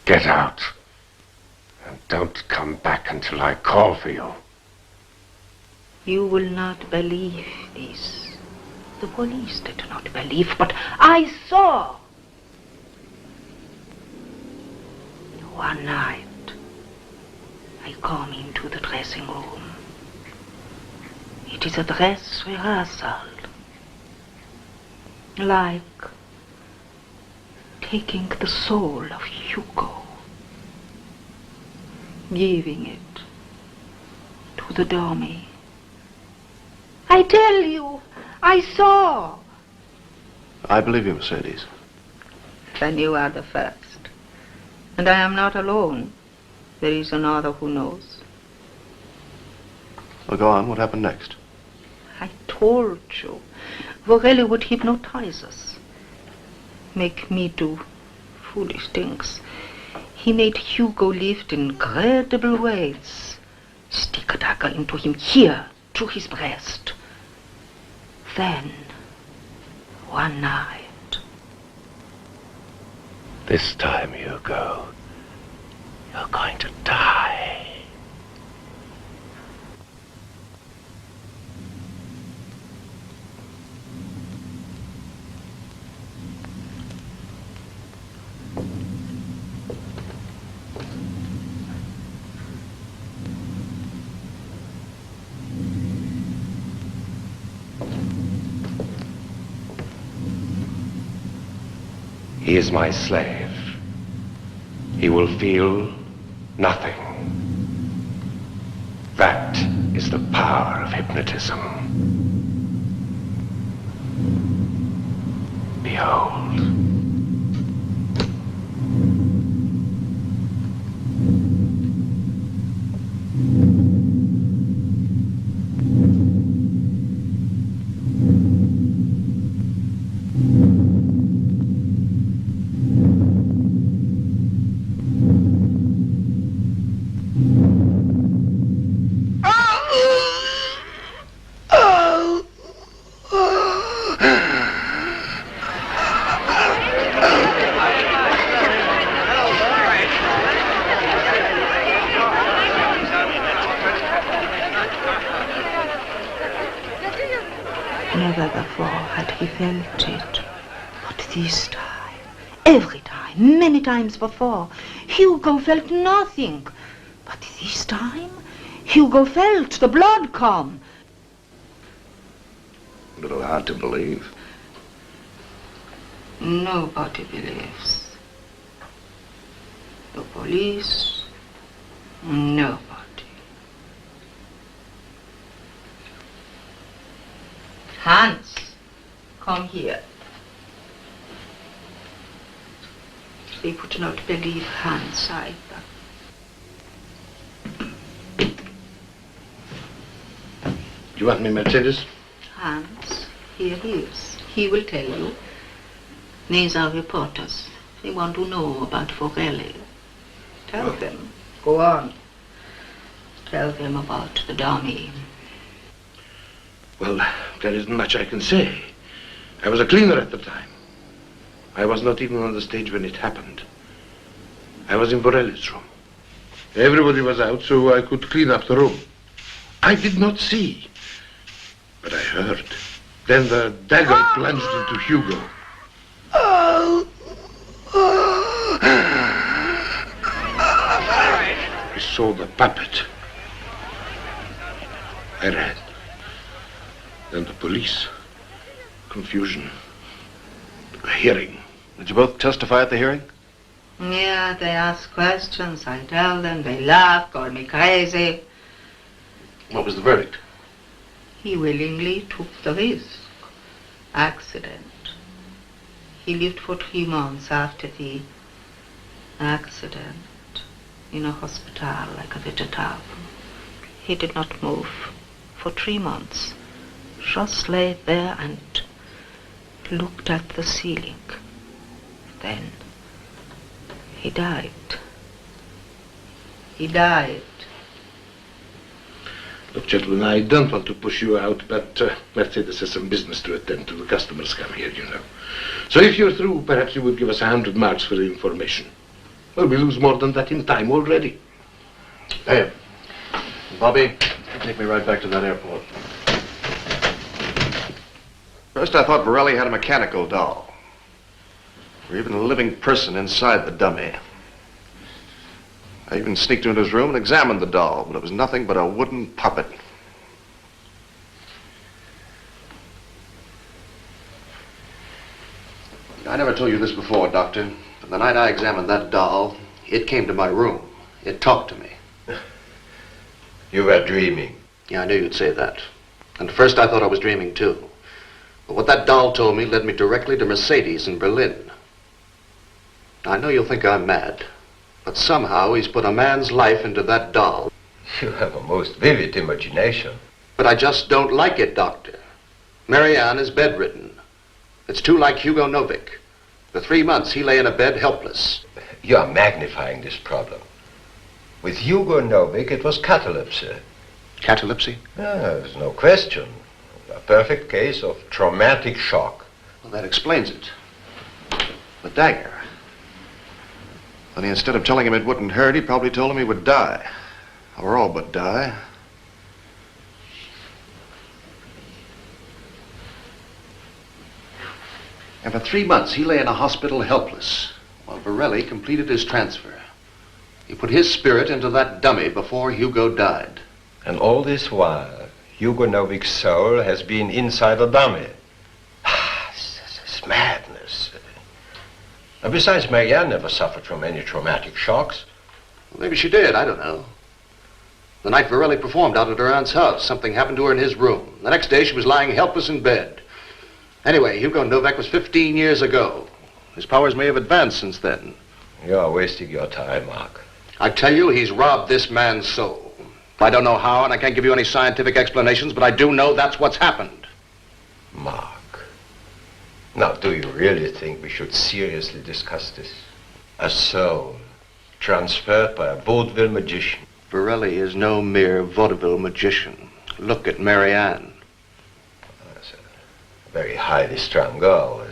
Get out. And don't come back until I call for you. You will not believe this. The police did not believe, but I saw. One night, I come into the dressing room. It is a dress rehearsal. Like taking the soul of Hugo, giving it to the dummy. I tell you, I saw. I believe you, Mercedes. Then you are the first. And I am not alone. There is another who knows. Well, go on. What happened next? I told you. Vorelli would hypnotize us. Make me do foolish things. He made Hugo lift in incredible ways. Stick a dagger into him here, to his breast. Then, one night. This time, Hugo, you're going to die. He is my slave. He will feel nothing. That is the power of hypnotism. Behold. Never before had he felt it. But this time, every time, many times before, Hugo felt nothing. But this time, Hugo felt the blood come. A little hard to believe. Nobody believes. The police, nobody. Hans, come here. They would not believe Hans either. Do you want me, Mercedes? Hans, here he is. He will tell you. These are reporters. They want to know about Vorelli. Tell them. Go on. Tell them about the dummy. Well, there isn't much I can say. I was a cleaner at the time. I was not even on the stage when it happened. I was in Vorelli's room. Everybody was out, so I could clean up the room. I did not see, but I heard. Then the dagger plunged into Hugo. I saw the puppet. I ran. Then the police. Confusion. A hearing. Did you both testify at the hearing? Yeah, they ask questions, I tell them, they laugh, call me crazy. What was the verdict? He willingly took the risk. Accident. He lived for 3 months after the accident in a hospital like a vegetable. He did not move for 3 months. Just lay there and looked at the ceiling. Then he died. He died. Look, gentlemen, I don't want to push you out, but Mercedes has some business to attend to. The customers come here, you know. So if you're through, perhaps you would give us 100 marks for the information. Well, we lose more than that in time already. Hey, Bobby, take me right back to that airport. First, I thought Varelli had a mechanical doll, or even a living person inside the dummy. I even sneaked into his room and examined the doll, but it was nothing but a wooden puppet. I never told you this before, Doctor, but the night I examined that doll, it came to my room. It talked to me. You were dreaming. Yeah, I knew you'd say that. And at first I thought I was dreaming too. But what that doll told me led me directly to Mercedes in Berlin. I know you'll think I'm mad, but somehow he's put a man's life into that doll. You have a most vivid imagination. But I just don't like it, Doctor. Marianne is bedridden. It's too like Hugo Novik. For 3 months he lay in a bed helpless. You are magnifying this problem. With Hugo Novik, it was catalepsy. Catalepsy? There's no question. A perfect case of traumatic shock. Well, that explains it. The dagger. Only instead of telling him it wouldn't hurt, he probably told him he would die. Or all but die. And for 3 months, he lay in a hospital helpless, while Varelli completed his transfer. He put his spirit into that dummy before Hugo died. And all this while, Hugo Novik's soul has been inside a dummy. This is madness. And besides, Marianne never suffered from any traumatic shocks. Well, maybe she did, I don't know. The night Varelli performed out at her aunt's house, something happened to her in his room. The next day, she was lying helpless in bed. Anyway, Hugo Novak was 15 years ago. His powers may have advanced since then. You are wasting your time, Mark. I tell you, he's robbed this man's soul. I don't know how, and I can't give you any scientific explanations, but I do know that's what's happened. Mark. Now, do you really think we should seriously discuss this? A soul transferred by a vaudeville magician. Varelli is no mere vaudeville magician. Look at Marianne. That's a very highly strung girl.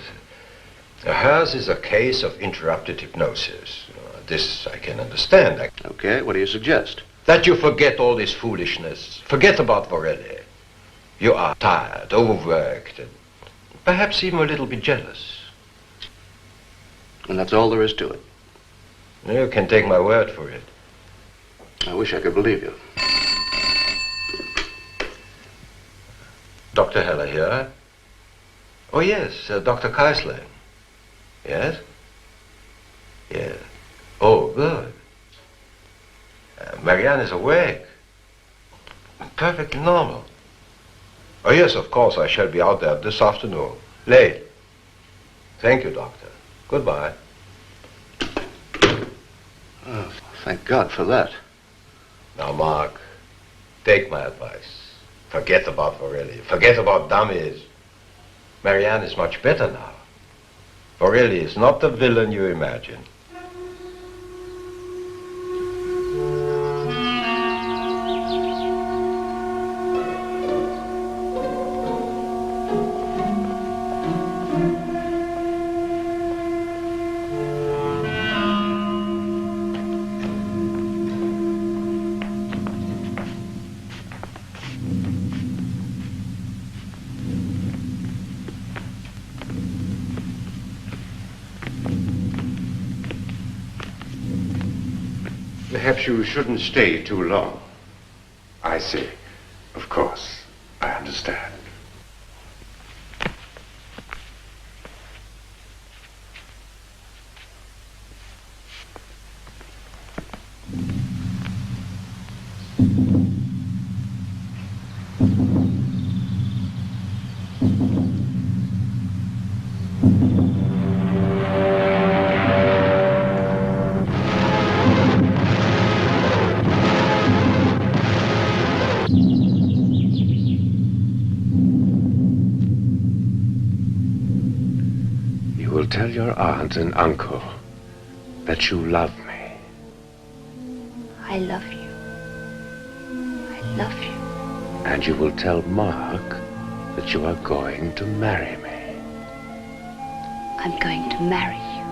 Hers is a case of interrupted hypnosis. This I can understand. Okay, what do you suggest? That you forget all this foolishness. Forget about Varelli. You are tired, overworked, and perhaps even a little bit jealous. And that's all there is to it. You can take my word for it. I wish I could believe you. Dr. Heller here? Oh, yes, Dr. Keisler. Yes? Yeah. Oh, good. Marianne is awake. Perfectly normal. Oh, yes, of course, I shall be out there this afternoon. Late. Thank you, Doctor. Goodbye. Oh, thank God for that. Now, Mark, take my advice. Forget about Varelli. Forget about dummies. Marianne is much better now. Varelli is not the villain you imagine. Perhaps you shouldn't stay too long. I see. Of course. I understand. Tell your aunt and uncle that you love me. I love you. I love you. And you will tell Mark that you are going to marry me. I'm going to marry you.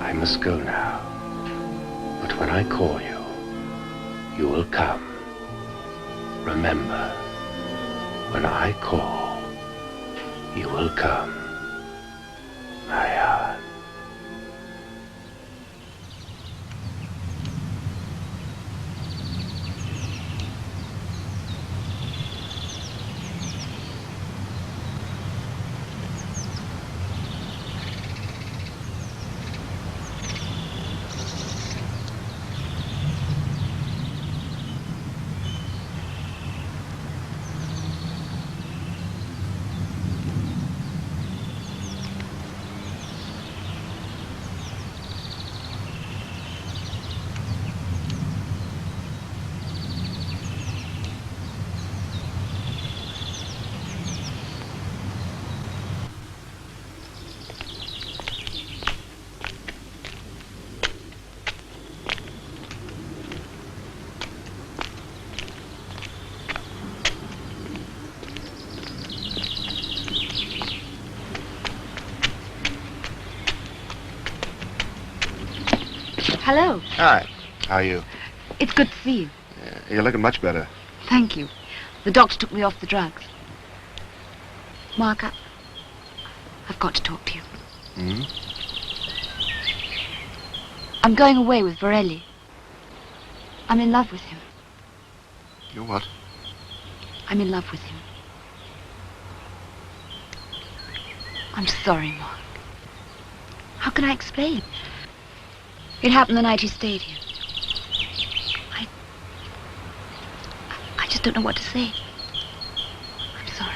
I must go now. But when I call you, you will come. Remember, when I call, you will come. Marianne. Hello. Hi. How are you? It's good to see you. You're looking much better. Thank you. The doctor took me off the drugs. Mark, I've got to talk to you. Hmm? I'm going away with Borelli. I'm in love with him. You what? I'm in love with him. I'm sorry, Mark. How can I explain? It happened the night he stayed here. I just don't know what to say. I'm sorry.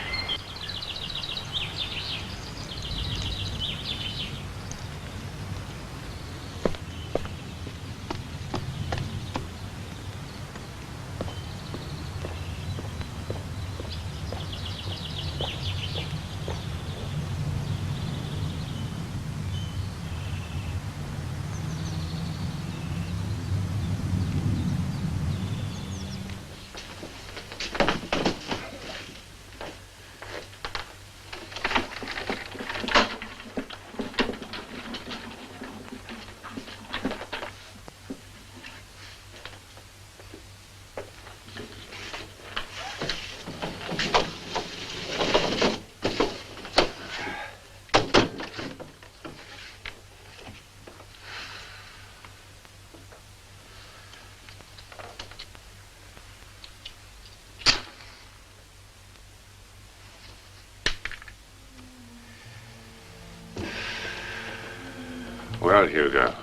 Well, Hugo,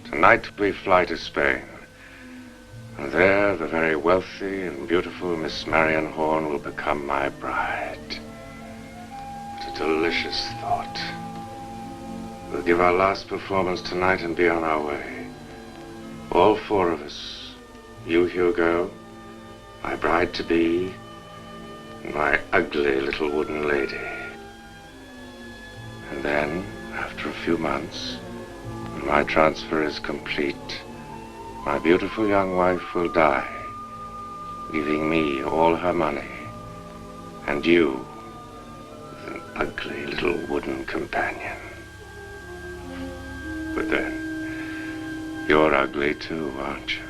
tonight we fly to Spain. And there, the very wealthy and beautiful Miss Marian Horn will become my bride. What a delicious thought. We'll give our last performance tonight and be on our way. All four of us. You, Hugo, my bride-to-be, and my ugly little wooden lady. And then, after a few months, when my transfer is complete, my beautiful young wife will die, leaving me all her money, and you with an ugly little wooden companion. But then, you're ugly too, aren't you?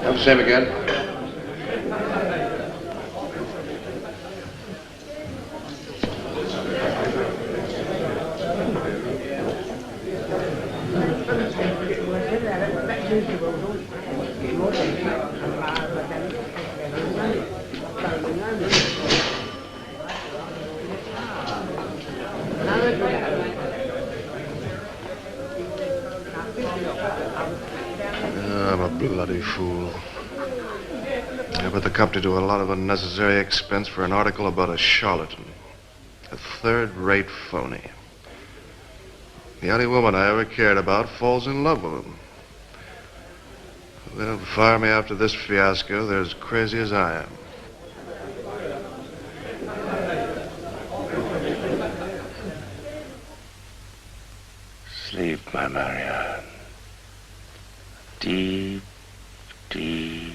Have the same again. put the company to a lot of unnecessary expense for an article about a charlatan. A third-rate phony. The only woman I ever cared about falls in love with him. If they don't fire me after this fiasco, they're as crazy as I am. Sleep, my Marianne. Deep, deep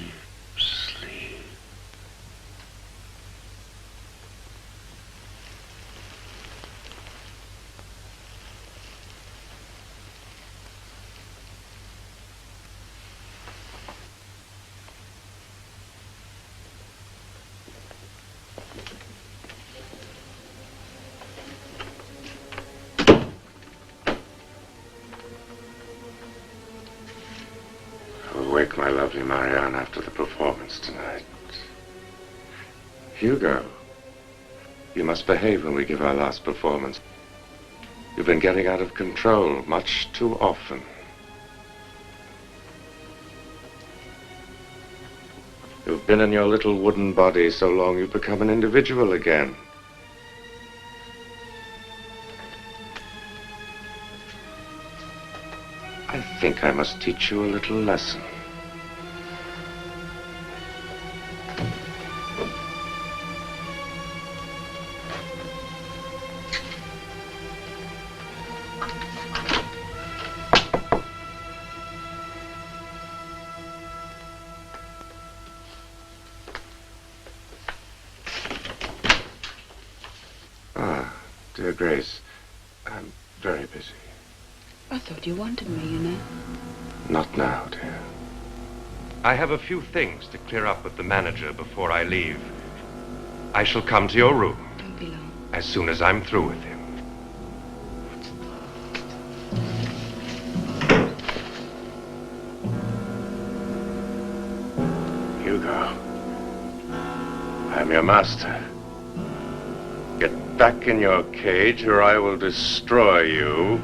sleep. Wake my lovely Marianne after the performance tonight. Hugo, you must behave when we give our last performance. You've been getting out of control much too often. You've been in your little wooden body so long you've become an individual again. I think I must teach you a little lesson. Dear Grace, I'm very busy. I thought you wanted me, you know. Not now, dear. I have a few things to clear up with the manager before I leave. I shall come to your room. Don't be long. As soon as I'm through with him. Hugo, I'm your master. Get back in your cage or I will destroy you.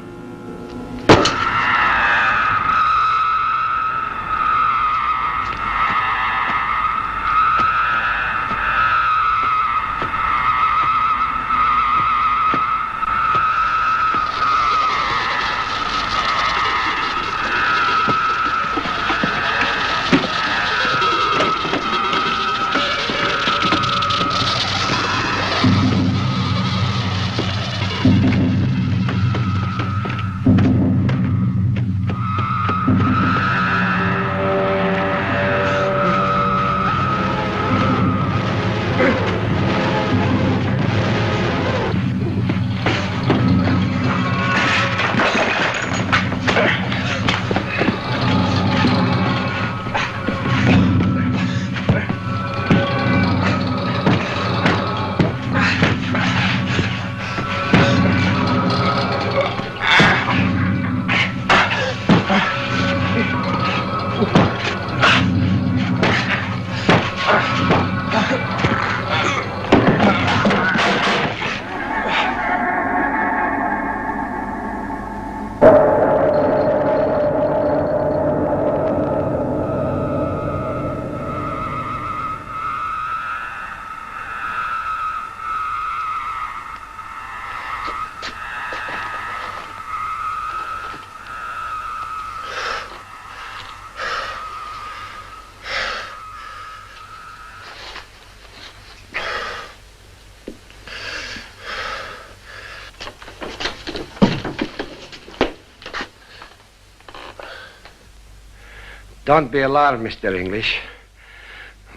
Don't be alarmed, Mr. English.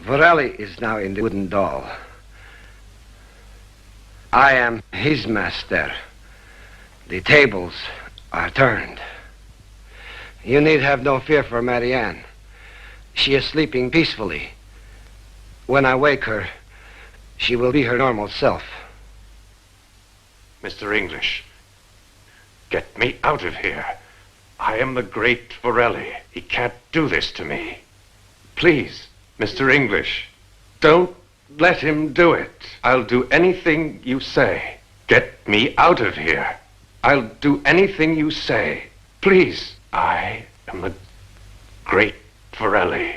Vorelli is now in the wooden doll. I am his master. The tables are turned. You need have no fear for Marianne. She is sleeping peacefully. When I wake her, she will be her normal self. Mr. English, get me out of here. I am the great Vorelli. He can't do this to me. Please, Mr. English, don't let him do it. I'll do anything you say. Get me out of here. I'll do anything you say. Please, I am the great Vorelli.